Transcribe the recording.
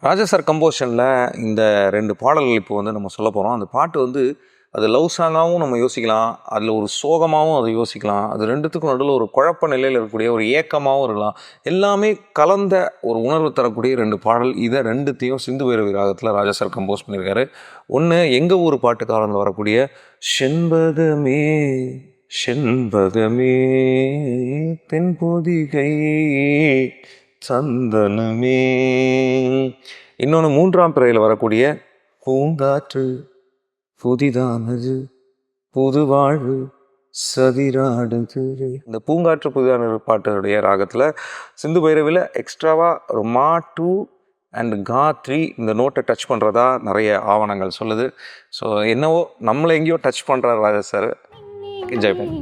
ராஜா sir கம்போஷனில் இந்த 2 பாடல்கள் இப்போ வந்து நம்ம சொல்ல போகிறோம். அந்த பாட்டு வந்து அது லவ் சாங்காகவும் நம்ம யோசிக்கலாம், அதில் ஒரு சோகமாகவும் அதை யோசிக்கலாம், அது 2த்துக்கும் நடுவில் ஒரு குழப்ப நிலையில் இருக்கக்கூடிய ஒரு ஏக்கமாகவும் இருக்கலாம். எல்லாமே கலந்த ஒரு உணர்வு தரக்கூடிய 2 பாடல். இதை 2த்தையும் சிந்து பைரவி ராகத்தில் ராஜா சார் கம்போஸ் பண்ணியிருக்காரு. ஒன்று எங்கள் ஊர் பாட்டுக்காரனில் வரக்கூடிய செண்பகமே செண்பகமே தென்பொதிகை சந்தனமே, இன்னொன்று 3ஆம் பிறையில் வரக்கூடிய பூங்காற்று புதிதானது புது வாழ்வு சதிராடுது. இந்த பூங்காற்று புதிதானது பாட்டுடைய ராகத்தில் சிந்து பைரவியில் எக்ஸ்ட்ராவாக ஒரு மா 2 அண்ட் கா 3 இந்த நோட்டை டச் பண்ணுறதா நிறைய ஆவணங்கள் சொல்லுது. ஸோ என்னவோ நம்மளை எங்கேயோ டச் பண்ணுறாரு ராஜா சார். என்ஜாய் பண்ணி